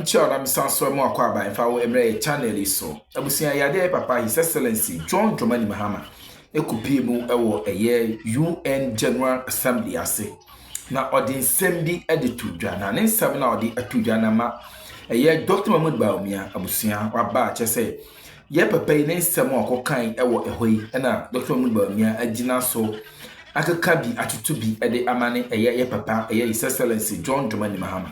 Mchao na misanso mo akwaba emfa wo emre channel so. Abusia yade papa His Excellency John Dramani Mahama ekupi mu ewo eye UN General Assembly ase. Na odi nsem bi editudwa na ne nsem na odi atudwa na ma eye Dr. Mahmoud Bawumia abusia waba chese ye papa ne nsem akokan ewo ehoyi na Dr. Mahmoud Bawumia agina so akaka bi atutu bi ede amane eye ye papa eye His Excellency John Dramani Mahama.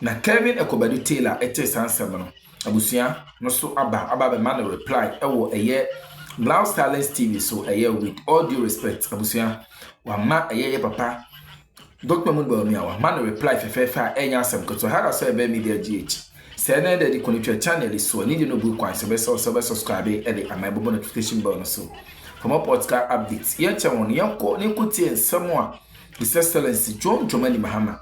Na Kevin Ekobadu Taylor ete sansem no abusia no so aba be man reply ewo eye Loud Silence TV so with all due respect abusia wa ma eye papa Dr. Mahmoud Bawumia wa man reply fefa enya asem ko so hada so ebe media GH say na dey connect channel so need no book kwan so be subscribe e dey amabo notification bell no so for more podcast updates ye chawon yanko ne kuti ensem a His Excellency John Dramani Mahama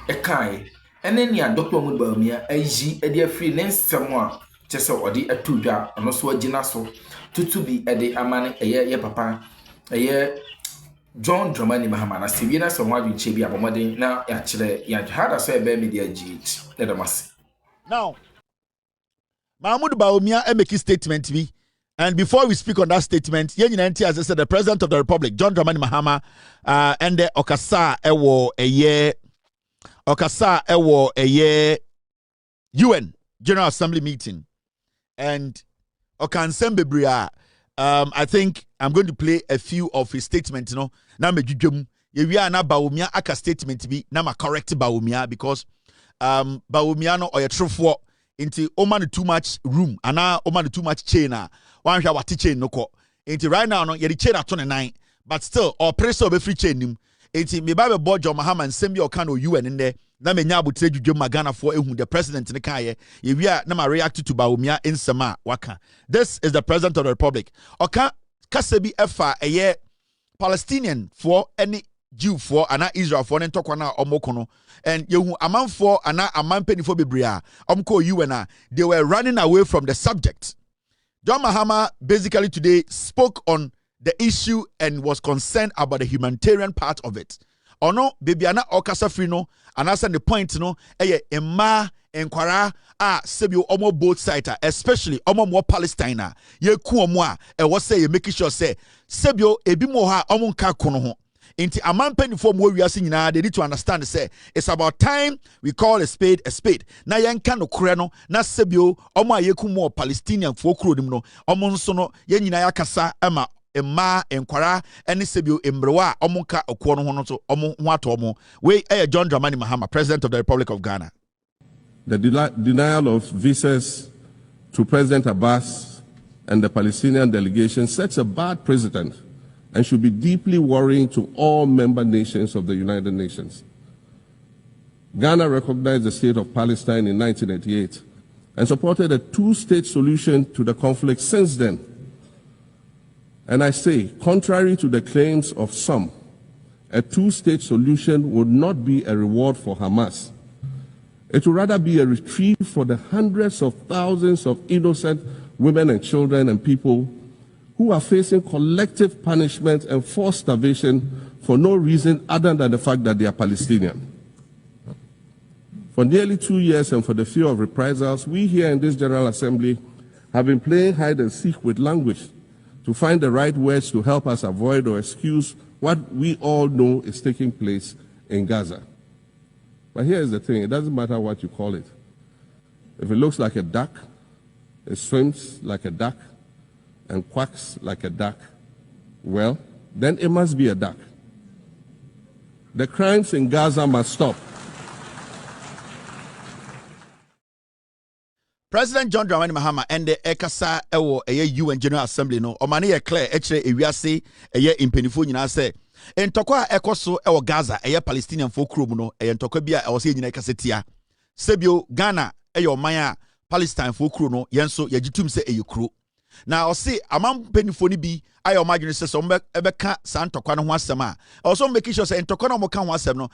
e kai eneni a Dr. Mahmoud Bawumia ayi e dey free nsem a chese odi atudwa no so agina so tutu bi ede amane eye papa eye John Dramani Mahama na sibi na so wadun chebi abomoden na ya kire ya hada so ebe media GH edamase. Now Mahmoud Bawumia make a statement bi, and before we speak on that statement, as I said, the President of the Republic John Dramani Mahama and the okasa ewo eye UN General Assembly meeting, and I think I'm going to play a few of his statements. Na me jujum ye na Bawumia aka statement bi na ma correct Bawumia because Bawumia no oye trufo into oman too much room ana oman too much chain one hwa wati chain no ko into right now no ye the chain at 29 but still or pressure be free chain nim into me ba be board John Mahama nsem bi o kan o UN in there na me nya abutre dwudwum magana for ehu the president ne kan ye na ma react to Bawumia insema waka. This is the President of the Republic oka kasebi efa eye Palestinian for any Jew for ana Israel for ntokwa na omokono and yehu aman for ana aman penifo bebrea omko UN they were running away from the subject. John Mahama basically today spoke on the issue and was concerned about the humanitarian part of it. Ono baby ana okasa free no anasa the point no emma enkwara sebio omo both side especially omo more Palestine ye ku omo e wo say make sure say sebio ebi mo ha omo nka kono ho inti amampa form we wiase nyina they need to understand say it's about time we call a spade na yenka no kore no na sebio omo ayeku mo Palestinian fo kuro nim no omo nso no ye nyina yakasa ama emma enkwara ene sebio embrewa omonka okuo no ho no so omo ho ato omo we John Dramani Mahama, President of the Republic of Ghana. The denial of visas to President Abbas and the Palestinian delegation sets a bad precedent and should be deeply worrying to all member nations of the United Nations. Ghana recognized the state of Palestine in 1988 and supported a two-state solution to the conflict since then. And I say, contrary to the claims of some, a two-state solution would not be a reward for Hamas. It would rather be a reprieve for the hundreds of thousands of innocent women and children and people who are facing collective punishment and forced starvation for no reason other than the fact that they are Palestinian. For nearly 2 years and for the fear of reprisals, we here in this General Assembly have been playing hide and seek with language to find the right words to help us avoid or excuse what we all know is taking place in Gaza. But here's the thing, it doesn't matter what you call it. If it looks like a duck, it swims like a duck, and quacks like a duck, well, then it must be a duck. The crimes in Gaza must stop. President John Dramani Mahama and the Ekasa Ewo UN General Assembly no omani clear echere ewiase impenifo nyina say entokwa ekoso ewo Gaza Palestinian folk room no entokwa bia e wose nyina kasetia sebio Ghana oman Palestine folk room no yenso yagitum se kuro na ose amam penifo ni bi ayo madwene se so ebeka santokwa no ho asem a also make sure say entokwa no mo ka ho asem no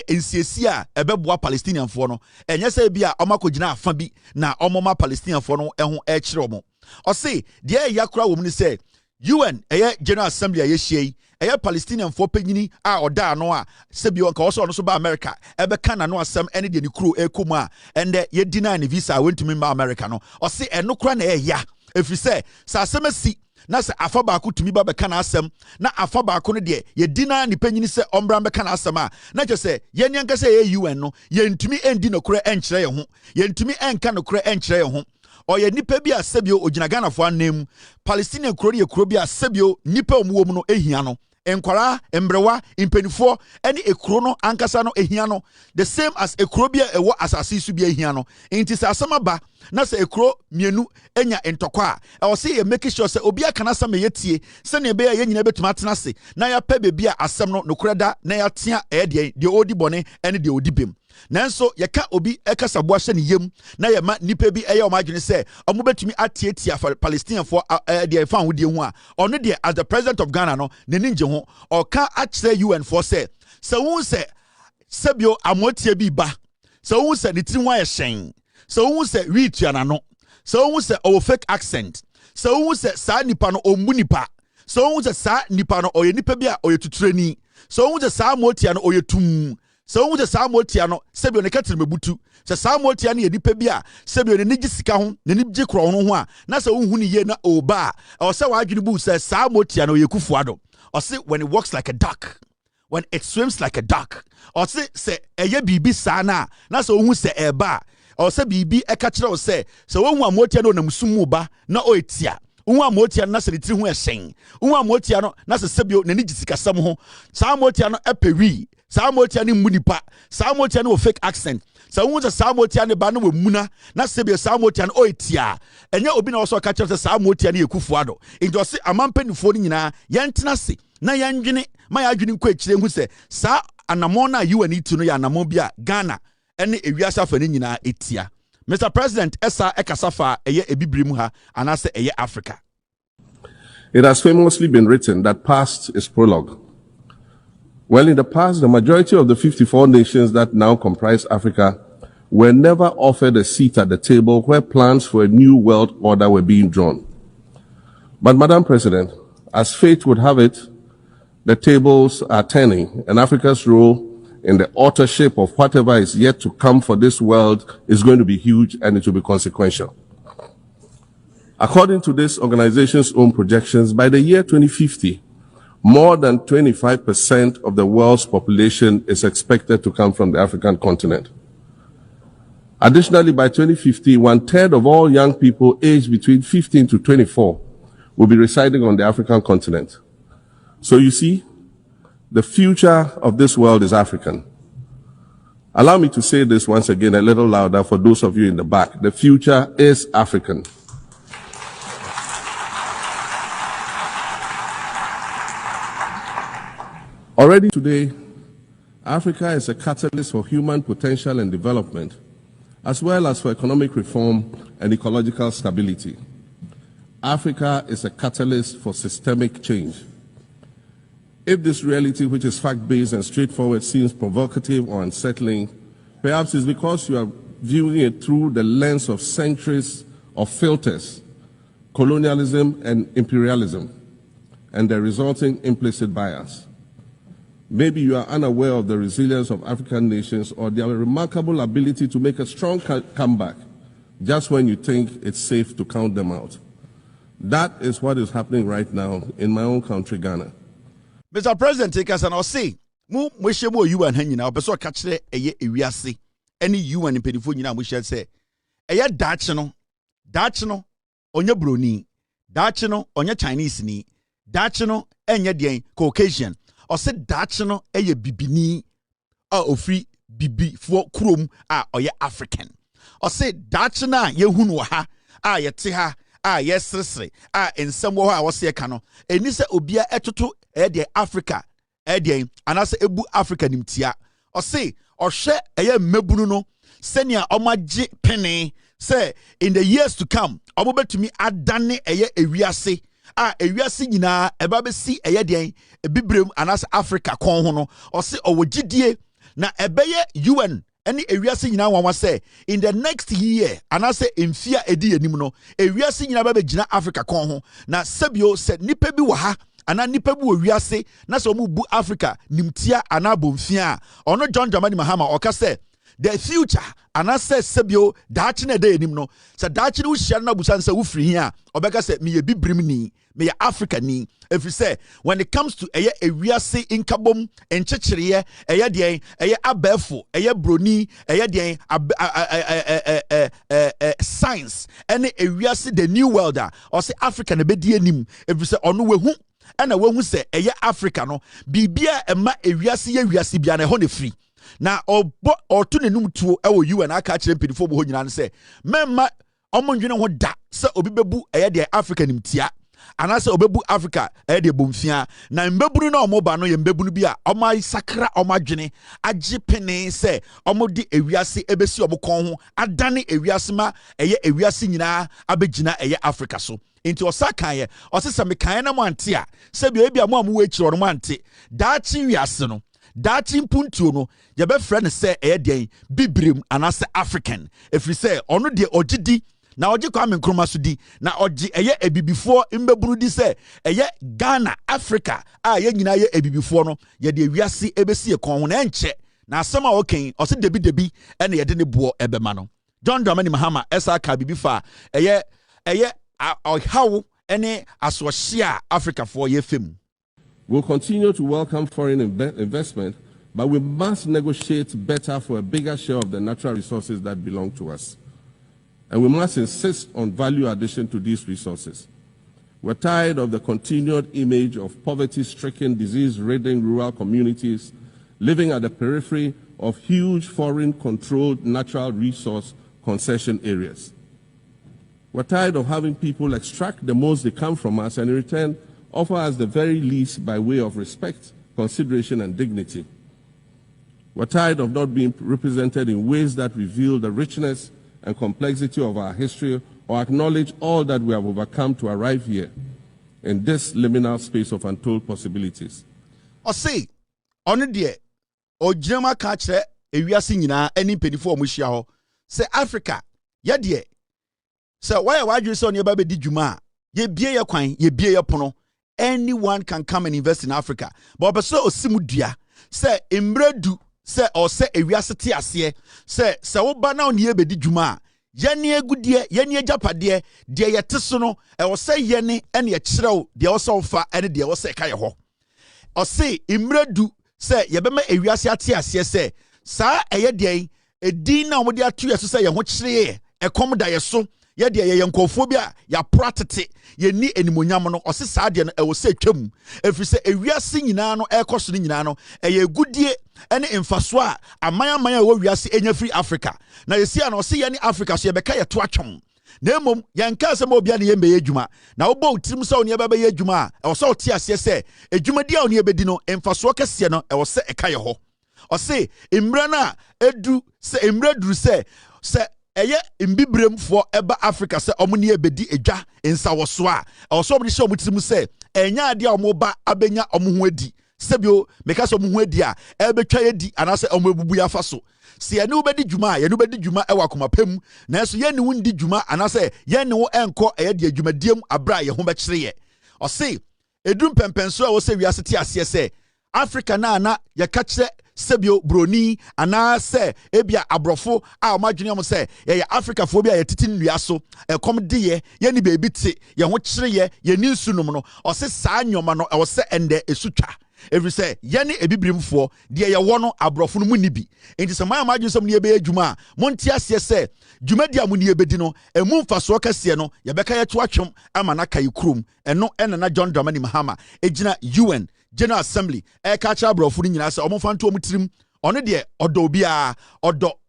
ensiesie a ebeboa Palestinian fo no enye se bia omakogina afa bi na omoma Palestinian fo no ho ekire omo ose de yakura wo mu ni say UN General Assembly ayehie ɛyɛ Palestinian for penyini a ɔda no a sebio nka ɔso ɔno so ba America ɛbɛka na no asɛm ɛne de ne kuro ɛkɔ mu a ɛndɛ yɛ deny ne visa wentumi ma America no ɔse ɛno kora na ɛyɛ ɛfiri sɛ sɛ asɛm asi na sɛ afa baako tumi ba bɛka na asɛm na afa baako no de yɛ deny ne penyini sɛ ɔmbra bɛka na asɛm a na kyerɛ sɛ yɛn yanka sɛ yɛ UN no yɛntumi ɛndi no kora ɛnkyerɛ yɛn ho yɛntumi ɛnka no kora ɛnkyerɛ yɛn ho ɔyɛ nipa bi a sebio ogyina Ghana fo anem Palestinian kuro yɛ kuro bi a sebio nipa omuwo mu no ehia no enkwara embrewa impenifo ɛne ekuro no ankasa no ehia no the same as ekuro bi a ɛwɔ asase su bi ehia no nti sɛ asɛm aba na sɛ ekuro mienu enya ntɔkɔ a ɛwɔ sɛ yɛ make sure sɛ obi aka na asɛm yɛ tie sɛ ne be yɛ nyina betuma atena se na yɛ pɛ bebi a asɛm no nokora da na yɛ tea ɛde de odi bɔne ɛne de odi bem nanso yɛka obi ɛkasa boa hyɛ ne yam na yɛma nipa bi ɛyɛ ɔmadwene sɛ ɔmo betumi atietia Palestinian for de fa hodie ho a ɔno de as the president of Ghana no ne ninje ho ɔka akyerɛ UN for sɛ wo sɛ sebio amotie bi ba sɛ wo sɛ ne tiri ho ayɛ hyɛn sɛ wo sɛ wiitua no sɛ wo sɛ ɔwɔ fake accent sɛ wo sɛ saa nipa no ɔmmu nipa sɛ wo sɛ saa nipa no ɔyɛ nipa bi a ɔyɛ tuturani sɛ wo sɛ saa amotie no ɔyɛ tum sɛ wo sɛ saa amotie no sebio ne katiri mebutu sɛ saa amotie no yɛ nipa bi a sebio ne nigi sika ho ne nigi kro ho a na sɛ wo hu ne ye na oba a ɔsɛ wadwene bu sɛ saa amotie no yɛ kufuado ɔse when it walks like a duck when it swims like a duck ɔse sɛ ɛyɛ bibi saa na sɛ wo hu sɛ ɛba ɔsɛ bibi ɛka kyerɛ wo sɛ wo hu amotie no nam sumu ba na ɔetia wo amotia na sɛ ne tiri ho ɛhyɛn wo amotia no na sɛ sebio ne nigi sikasɛm ho saa amotia no ɛpɛwi saa amotia ne mu nipa saa amotia no fake accent saa wo sɛ saa amotia ne ba no wamuna na sebio saa amotia no ɔetia ɛnyɛ obi na ɔsɔ ka kyerɛ sɛ saa amotia ne yɛkufuado nti ɔse amampanifo no nyinaa yɛntena se na yɛndwene ma yɛadwene nkɔ akyire hu sɛ saa anamɔ no a UN itu no yɛ anamɔ bi a Ghana ɛne ewiase afa ne nyinaa etia Mr. President esa ekasafa eye ebibiri mu ha anase eye Africa. It has famously been written that past is prologue. Well, in the past, the majority of the 54 nations that now comprise Africa were never offered a seat at the table where plans for a new world order were being drawn. But, Madam President, as fate would have it, the tables are turning, and Africa's role in the authorship of whatever is yet to come for this world is going to be huge, and it will be consequential. According to this organization's own projections, by the year 2050, more than 25% of the world's population is expected to come from the African continent. Additionally, by 2050, 1/3 of all young people aged between 15 to 24 will be residing on the African continent. So you see, the future of this world is African. Allow me to say this once again a little louder for those of you in the back. The future is African. Already today, Africa is a catalyst for human potential and development, as well as for economic reform and ecological stability. Africa is a catalyst for systemic change. If this reality, which is fact-based and straightforward, seems provocative or unsettling, perhaps it's because you are viewing it through the lens of centuries of filters, colonialism and imperialism, and the resulting implicit bias. Maybe you are unaware of the resilience of African nations or their remarkable ability to make a strong comeback just when you think it's safe to count them out. That is what is happening right now in my own country, Ghana. Mr. President, take us and I'll say, mu mweshemo UN hanyina, opeso kachire eye ewiase, any UN impedifo nyina mwishe se, eye dachino, onye broni, dachino, onye Chinese ni, dachino, enye dien, Caucasian, or se dachino, eye bibini, ofri bibi, for krum, oye African. Or se dachina, ye hunwa, ye tiha, yes, ensemo ha wase kano enise obia etoto de Africa de anase ebu Africa nimtia o se ohwe eye mabunu no senia omagye pene say in the years to come obobetumi adane eye ewiase ewiase nyina eba besi eye den ebibrem anase Africa kon ho no o se owogidie na ebeye UN any ewiase nyina wanwa say in the next year anase emfia edi anim no ewiase nyina ba begina Africa kon ho na sabio said nipa bi wa ha ana nipa bu wiase na so mu bu Africa nimtia ana bomfia ono John Dramani Mahama oka say the future anase sebio daachi na dey enim no se daachi no hia na busan se wo free hia obeka se me ye bibrim ni me ye Africa ni if you say when it comes to eye ewiase inkabom enchechireye eye den eye abefo eye broni eye den science ene ewiase the new world or say Africa na bedi enim if you say ono wehu na wehu se eye Africa no bibia ema ewiase ye wiase bia na ho ne free na otu nenum tuo ewo UN aka kire mpedifo bo ho nyina se memma omondwene ho da se obi bebu eye de Africa nimtia anase obebu Africa eye de bomfia na mbebunu na omoba no ye mbebunu bi a omai sakra omadwene agi pene se omodi ewiase ebesi omokon ho adane ewiase ma eye ewiase nyina abegina eye Africa so inti osakan ye osesa mekan na mo ante a se bia bia mo amu echiro no mo ante daachi wiase no daachi mpuntuo no ye be frɛ ne sɛ ɛyɛ den bibrim anase African if you say ɔno de ogidi na ogi Kwame Nkrumah so di na ogi ɛyɛ ebibifo mbeburu di sɛ ɛyɛ Ghana Africa a ye nyina ye ebibifo no ye de wiase ebesi e kon ho na enche na asɛm a oken ɔse debi ɛna ye de ne boɔ ɛbɛma no John Dramani Mahama ɛsa ka bibifa ɛyɛ ɔhaw ɛne asohye Africa for ye fem. We'll continue to welcome foreign investment, but we must negotiate better for a bigger share of the natural resources that belong to us. And we must insist on value addition to these resources. We're tired of the continued image of poverty-stricken, disease-ridden rural communities living at the periphery of huge foreign-controlled natural resource concession areas. We're tired of having people extract the most they can from us and in return offer us the very least by way of respect, consideration, and dignity. We're tired of not being represented in ways that reveal the richness and complexity of our history or acknowledge all that we have overcome to arrive here in this liminal space of untold possibilities. O say, on the Ojama catcher, a Yasinina, any penny for Mushia, say Africa, Yadie. So why you say on your baby did Juma? Ye be your coin, ye be your pono. Anyone can come and invest in Africa. But so osimudia say imredu say or say ewiasete ase say wo ba na oni ebedi dwuma yene agudie yene agapade de yete so no e wo say yene ene ye kirew de wo so fa ene de wo say ka ye ho o say imredu say ye bema ewiase ate ase say sa eye de edin na wo de atu ye so say ye ho kire e kom da ye so ye de ye nkofobia ya pratete ye ni enimonyam no ose saade no e wo se twam efiri se ewiase nyina no ekoso no nyina no eye gudie ene mfaso a aman a wo wiase enya free Africa na ye sia no ose ye ni Africa so ye beka ye to atwon na emom ye nka se ma obia ne ye mbeye adwuma na wo bo utirim se oni eba be ye adwuma e wo se oti ase se adwumadi a oni ebedi no mfaso kese no e wo se eka ye ho ose imra na edu se imra duru se eye imbibrem for eba Africa se omuni ebedi edwa ensa woso a oso omni she omutirim se enya ade a omoba abenya omo adi sebio meka se omo ho adi a ebetwa yedi anase omo ebubu ya faso se ye ne ubedi dwuma ye ne ubedi dwuma ewa komapem na eso ye ne wundi dwuma anase ye ne wo enko eye de adwumadiem abra ye ho be kire ye o se edum pempenso a wo se wiase ti ase se Africa na ye ka kire sebio broni ana se ebia abrofo a omadwene am se ye Africa fo bia ye titi nnua so ekom de ye ni bebi te ye ho kire ye ni nsunum no o se saa nyoma no e wo se ende esutwa every say ye ni ebibrimfo de ye wo no abrofo no mu ni bi enti se man amadwene som ne ye be adwuma monti ase se dwuma dia mu ne ye bedi no emu mfaso kase no ye beka ye to atwom ama na kai krum eno na John Dramani Mahama ejina UN General Assembly kacha brofo ni nyina se omfa nto omutirim ono de odo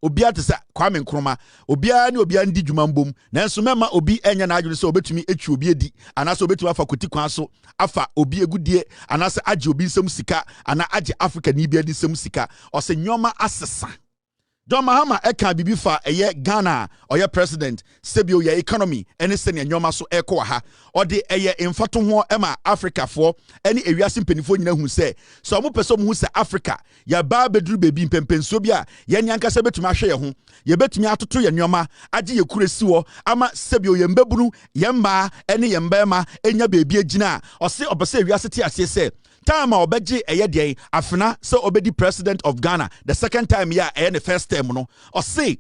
obia te se Kwame Nkrumah obia ne obia ndi dwuma mbom nanso mema obi enya na adwene se obetumi etwi obi edi anase obetumi afa koti kwan so afa obi egudie anase age obi nsem sika ana age Africa ni bia di nsem sika o se nyoma asesa John Mahama eka bibi fa eye Ghana oye president sebio ye economy ene sene nyoma so eko ha ode eye mfato ho ema Africa for ene ewiase mpanifo nyina hu se so mo peso mo hu se Africa ya ba beduru bebi mpempenso bia ye nyanka se betumi ahwe ye ho ye betumi atoto ye nyoma age ye kuresi wo ama sebio ye mbabunu ye mba ene ye mbema enya bebi agina ose obese ewiase ti ase se time obeji eyedie afena so obedi president of Ghana the second time ya the first time no or say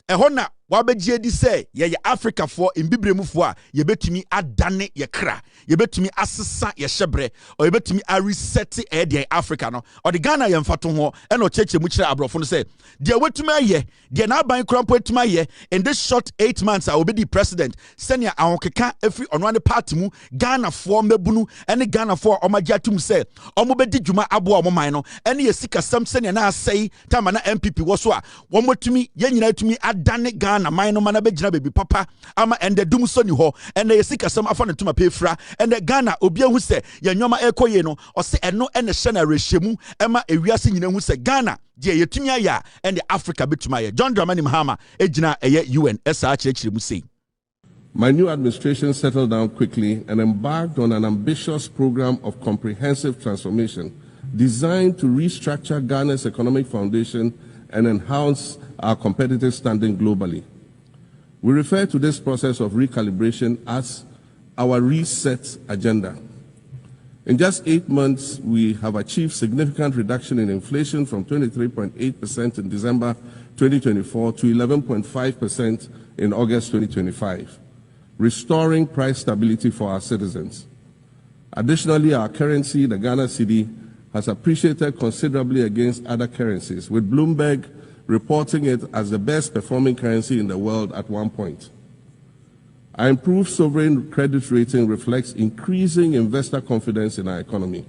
ehona wabeji edi say ye Africa for imbibremufo a ye betumi adane ye kra ye betumi asesa ye hyebre or ye betumi a reset eyedie Africa no or the Ghana ye mfato ho e no cheche mu kire abrofo no say de wetumi aye de na ban krampo etumi aye in this short 8 months I obedi president senia ahokeka every onwane party mu Ghana for mebunu ene Ghana for omagiatum say omobedi dwuma abo omoman no ene ye sika sam senia na asai tama na MPP wo so a womotumi ye nyina tumi adane Ghana na mine no mana begina baby papa ama ende dum so ni ho ende yesika sam afa ne tuma pefra ende Ghana obi hu se ye nwoma ekoye no o se eno ene hye na rehemu ema ewiase nyina hu se Ghana je yetumi aya ende Africa betuma ye John Dramani Mahama ejina eye UN esa akirechire mu sei. My new administration settled down quickly and embarked on an ambitious program of comprehensive transformation designed to restructure Ghana's economic foundation and enhance our competitive standing globally. We refer to this process of recalibration as our reset agenda. In just 8 months, we have achieved significant reduction in inflation from 23.8% in December 2024 to 11.5% in August 2025, restoring price stability for our citizens. Additionally, our currency, the Ghana µiG, has appreciated considerably against other currencies, with Bloomberg reporting it as the best performing currency in the world at one point. Our improved sovereign credit rating reflects increasing investor confidence in our economy.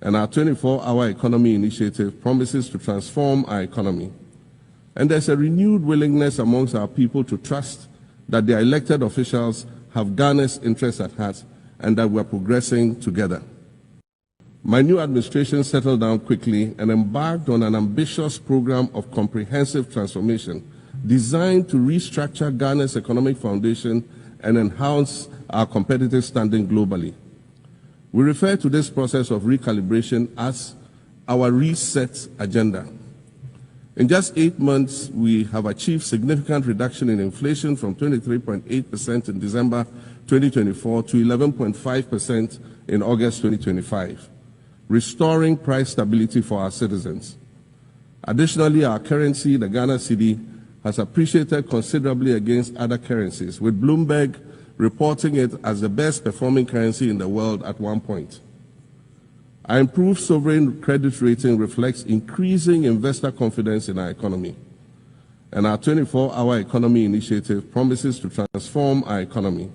And our 24-hour economy initiative promises to transform our economy. And there's a renewed willingness amongst our people to trust that their elected officials have Ghana's interests at heart and that we're progressing together. My new administration settled down quickly and embarked on an ambitious program of comprehensive transformation designed to restructure Ghana's economic foundation and enhance our competitive standing globally. We refer to this process of recalibration as our reset agenda. In just 8 months, we have achieved significant reduction in inflation from 23.8% in December 2024 to 11.5% in August 2025. Restoring price stability for our citizens. Additionally, our currency, the Ghana µiG, has appreciated considerably against other currencies, with Bloomberg reporting it as the best performing currency in the world at one point. Our improved sovereign credit rating reflects increasing investor confidence in our economy. And our 24-hour economy initiative promises to transform our economy.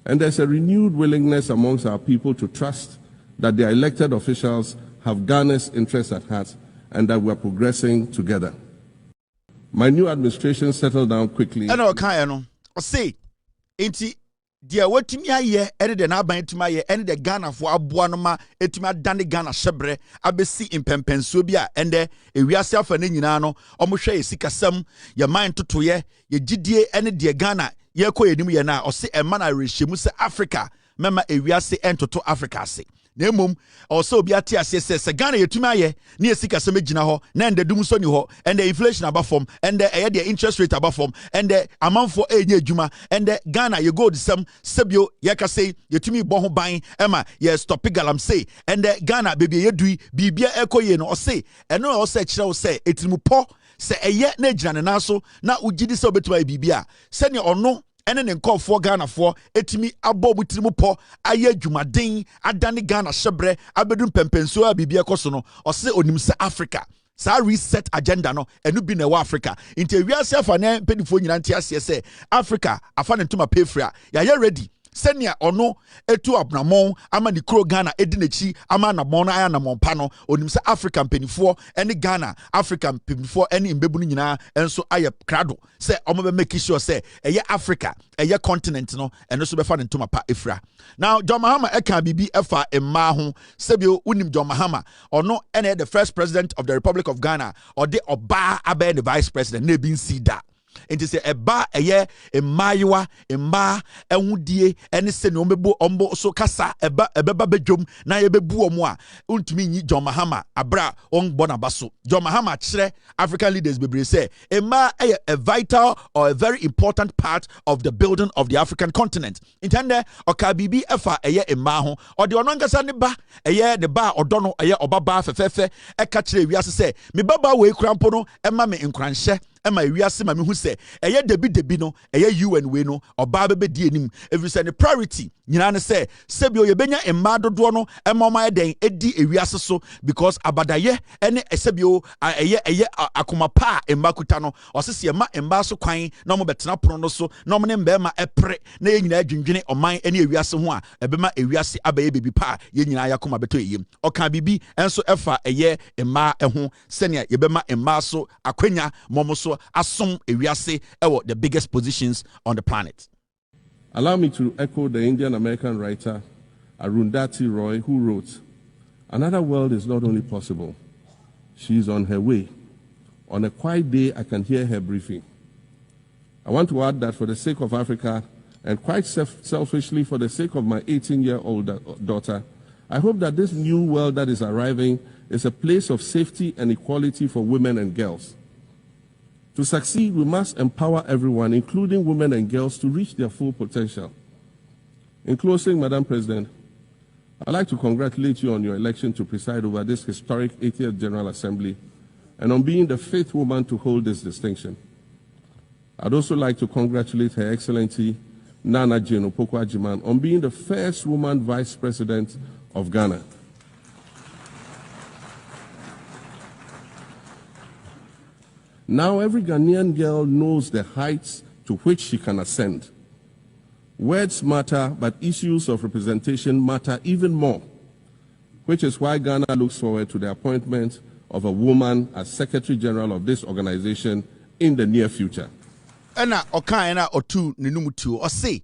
And there's a renewed willingness amongst our people to trust that their elected officials have Ghana's interests at heart and that we're progressing together. My new administration settled down quickly. And okay, no. Say, enti dia watumi aye ene de na ban tuma aye ene de Ghana fo aboa no ma etumi adane Ghana hyebre abesi impempenso bi a ende ewiase afa ne nyina no omohwe esikasam ye man totoye ye gidie ene de Ghana ye koyenim ye na ose ema na rehemu se Africa mema ewiase entoto Africa se na emom also obi ate ase se Ghana yetumi aye na esikasam egina ho na ende dum so ni ho ende inflation abafom ende eye de interest rate abafom ende amanfo enye adwuma ende Ghana ye gold sam sebio ye ka say yetumi bo ho ban ema ye stop galam say ende Ghana bebi ye dui bibia ekoye no o say eno o say kire o say etirimupo se eye na ejina ne naso na ugidi se obetuma bibia se ne ono ene ne nkofo Ghana fo etimi abo butirimu po aye adwumaden adane Ghana hyebre abedum pempenso a bibia koso no o se onim se Africa sa reset agenda no enu bi na wa Africa inte wiase afa na pedifo nyina ntia se Africa afa ne ntoma pefra ya ye ready senia ono etu abnamon ama ni kro Ghana edinechi ama na mon aya na monpa onim se African penifo ene Ghana African penifo ene imbebu ni nyina enso aye krado se omo be make sure se eye Africa eye continent no eno so be fa ntoma pa efra. Now John Mahama eka bibi efa emma ho sebio unim John Mahama ono ene the first president of the Republic of Ghana or the oba abe the vice president na bin si da. Enti se eba eye emmayewa emma ehudie ene se ne omebo ombo so kasa ebeba bedwom na ye bebu omo a untumi nyi John Mahama abra onbo na baso. John Mahama kire African leaders bebre say emma eye a vital or a very important part of the building of the African continent. Intende okabibi efa eye emma ho ode ono nkasa ne ba eye de ba odono eye obaba fefefe eka kire wiase se me baba we kurampo no ema me nkranhye ema wiase ma me hu se eye debi no eye UN we no oba bebe di enim every say the priority nyina ne se sebio ye benya emma dodo no ema oma eden edi ewiase so because abadaye ene sebio eye akoma pa emma kuta no osese ema emma so kwan na mo betena prono no so na mo ne mbema epre na ye nyina adwendwene oman ene ewiase ho a ebema ewiase abaye bebi pa ye nyina yakoma beto eyem oka bibi enso efa eye emma eho senia ye bema emma so akwanya momo so asom ewiase ewo the biggest positions on the planet. Allow me to echo the Indian-American writer Arundhati Roy, who wrote, "Another world is not only possible, she is on her way. On a quiet day, I can hear her briefing." I want to add that for the sake of Africa, and quite selfishly for the sake of my 18-year-old daughter, I hope that this new world that is arriving is a place of safety and equality for women and girls. To succeed, we must empower everyone, including women and girls, to reach their full potential. In closing, Madam President, I'd like to congratulate you on your election to preside over this historic 80th General Assembly and on being the 5th woman to hold this distinction. I'd also like to congratulate Her Excellency Nana Jane Opoku-Agyeman on being the first woman Vice President of Ghana. Now every Ghanaian girl knows the heights to which she can ascend. Words matter, but issues of representation matter even more, which is why Ghana looks forward to the appointment of a woman as Secretary General of this organization in the near future. Ena ena otu ninumutu o say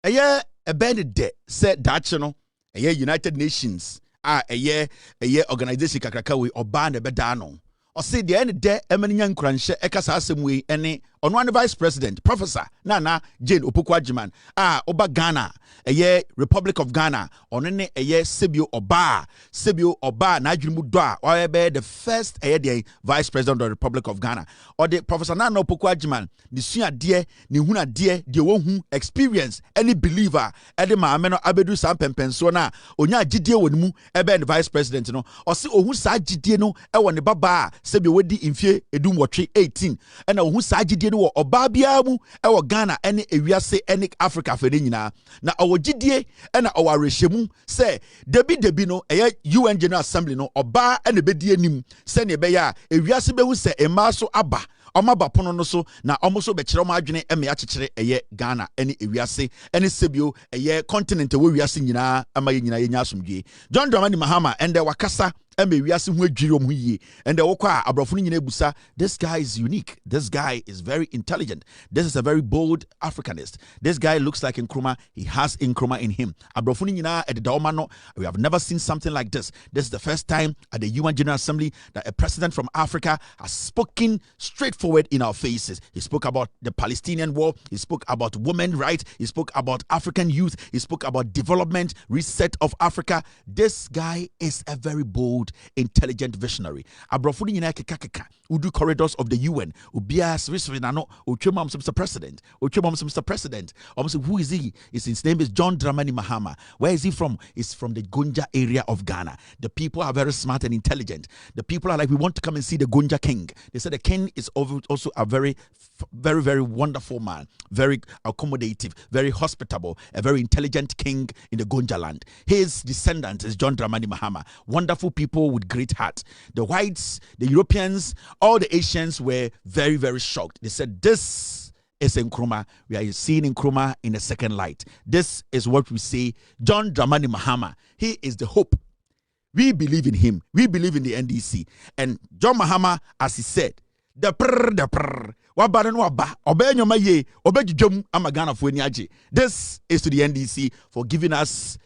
eye ebede said that no eye United Nations eye organization kakraka we oba na beda no o say the end de emanya nkranhye ekasa asemwe ene ono an vice president Professor Nana Jane Opoku-Agyeman oba Ghana eye Republic of Ghana ono ne eye sebio oba na adwumu do a oyebe the first eye the vice president of the Republic of Ghana or the Professor Nana Opoku-Agyeman ni suade ni hunade de wo hu experience any believer ede maame no abedu sam pempenso na onya agidie wonimu ebe the vice president no o se ohun sa agidie no e wo ne baba sebio wodi imfie edum wotwe 18 ena ohun sa agidie no oba bia mu e wo Ghana ene ewiase ene Africa fere nyina na owo gidie ena owo arehemu se debi no eye UN General Assembly no oba ene bedi anim se ne be ya ewiase behu se ema so aba omaba pono no so na omoso be kire omadwene eme ya kekere eye Ghana ene ewiase ene sebio eye continent wo wiase nyina ama ye nyina ye nya asomdwe John Dramani Mahama ende wakasa wiase hu adwiri om hu yie and wokwa abrofo no nyina ebusa this guy is unique, this guy is very intelligent, this is a very bold Africanist, this guy looks like Akroma, he has Akroma in him. Abrofo no nyina ededawma no, we have never seen something like this. This is the first time at the UN General Assembly that a president from Africa has spoken straightforward in our faces. He spoke about the Palestinian war, he spoke about women's rights, he spoke about African youth, he spoke about development, reset of Africa. This guy is a very bold, intelligent visionary. Abrofuni nyina kekakeka udu corridors of the UN ubia srisri na no otwemam Mr. President Mr. President who is he? His name is John Dramani Mahama. Where is he from? He's from the Gonja area of Ghana. The people are very smart and intelligent. The people are like, we want to come and see the Gonja king. They said the king is also a very wonderful man, very accommodative, very hospitable, a very intelligent king in the Gonja land. His descendant is John Dramani Mahama. Wonderful people with great heart. The whites, the Europeans, all the Asians were very, very shocked. They said, this is Akroma. We are seeing Akroma in a second light. This is what we say. John Dramani Mahama, he is the hope. We believe in him. We believe in the NDC. And John Mahama, as he said, this is to the NDC for giving us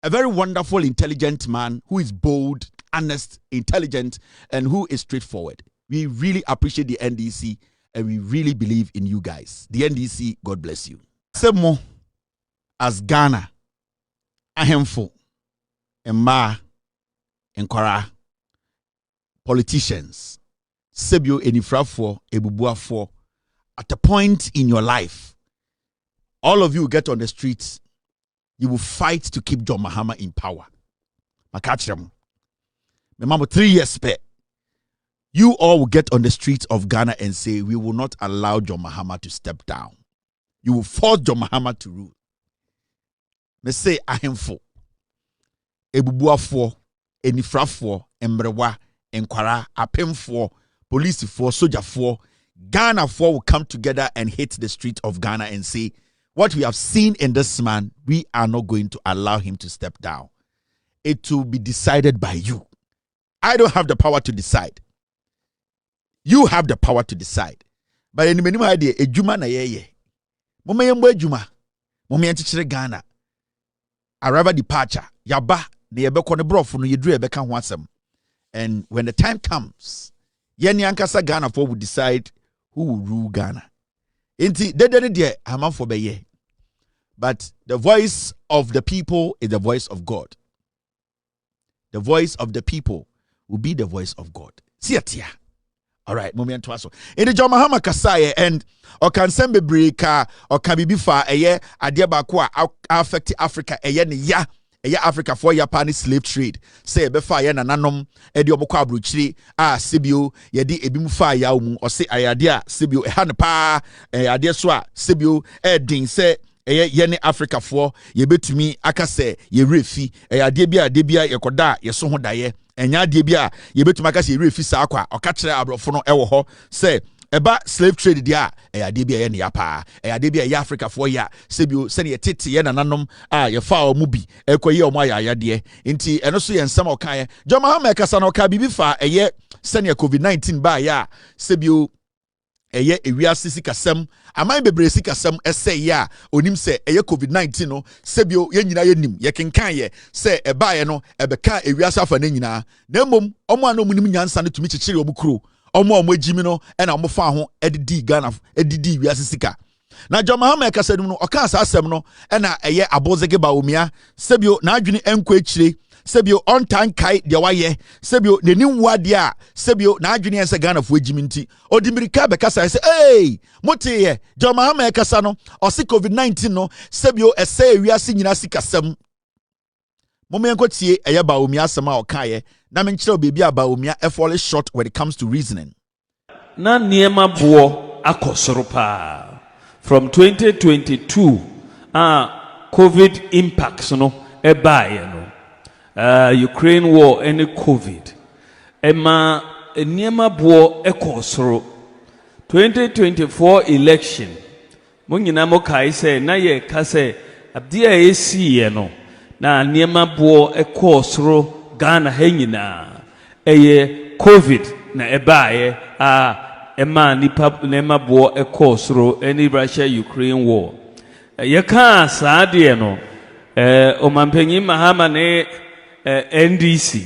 a very wonderful, intelligent man who is bold, honest, intelligent, and who is straightforward. We really appreciate the NDC and we really believe in you guys. The NDC, God bless you. Semo as Ghana, Ahemfo, Emma, Nkora, politicians, Sebio Enifrafo, Ebubuafo, at a point in your life, all of you get on the streets, you will fight to keep John Mahama in power. Makachram. Remember 3 years spare. You all will get on the streets of Ghana and say, we will not allow John Mahama to step down. You will force John Mahama to rule. Me say ahemfo, ebubuafo, enifrafo, embrewa, enkwara, apemfo, policefo, sojaфо, Ghana-fo will come together and hit the street of Ghana and say, what we have seen in this man, we are not going to allow him to step down. It will be decided by you. I don't have the power to decide. You have the power to decide. But in the idea, a juma na ye. Momayembo juma. Momayanchichire Ghana. Arrival departure. Yaba. Ne yebeko ne brofo no yedru yebeka ho asem. And when the time comes, yeni ankasa Ghana for will decide who will rule Ghana. Inti dedede de amanfo beye. But the voice of the people is the voice of God. The voice of the people will be the voice of God. Siatia. All right, moment to aso. In the John Mahama kasaye and or can send be breaker or can be bifa eye adia ba ko affect Africa eye ne ya Africa for ya pani slave trade. Say be fa ye nananom e de obokọ abrochiri sebio ye de ebi mu fa ya mu o se ayade a sebio e ha ne pa ade so a sebio e din se ye ne Africa for ye betumi aka se ye refi ade bia yekoda ye so ho daye enya de bia ye betumi aka se ye refi sa akwa o ka kire abrofo no e wo ho se eba slave trade dia ade bia ye ne ya pa ade bia ye Africa for ya sebio se ne ye tete ye nananom ye fa o mu bi ekoye o mu ayade nti eno so ye nsam o kan ye John Mahama kasa no ka bibi fa ye se ne COVID-19 ba ya sebio eye ewiase sikasem aman bebre sikasem ese ya onim se eye COVID-19 no sebio ye nyina ye nim ye kenkan ye se eba ye no ebeka ewiase afa na nyina na mom omo anomu nim nyansa ne tumi chichire obukuro omo agimi no e na omo fa ho edidi Ghana edidi ewiase sika na John Mahama ekasadum no oka asasem no e na eye Atigya Bawumia sebio na adwene enko echire sebio on time kai de waye sebio nenim wade a sebio na adwene ense Ghana fo agimi nti odimirika be kasa se hey motiye John Mahama ekasa no o se COVID-19 no sebio ese ewiase nyina sikasem momenko tie eye Bawumia asema o kaye na menkyere obebi Bawumia e fall short when it comes to reasoning na niema bo akosoro pa from 2022 COVID impacts no e bae no Ukraine war and COVID. Emma niema bo ekosoro 2024 election. Mungina mo kai se na ye ka se abdia esi ye no na niema bo ekosoro Ghana henyina eye COVID na ebaye emma nipa niema bo ekosoro any Russia Ukraine war. Ye ka sa de no omampanyi Mahama ne NDC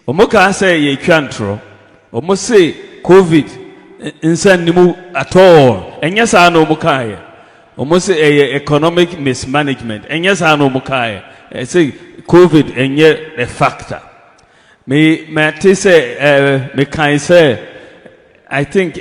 omoka say ye twantro omo say COVID insannimu at all enya sa no omoka omo say economic mismanagement enya sa no omoka say COVID enye a factor me say me kan say I think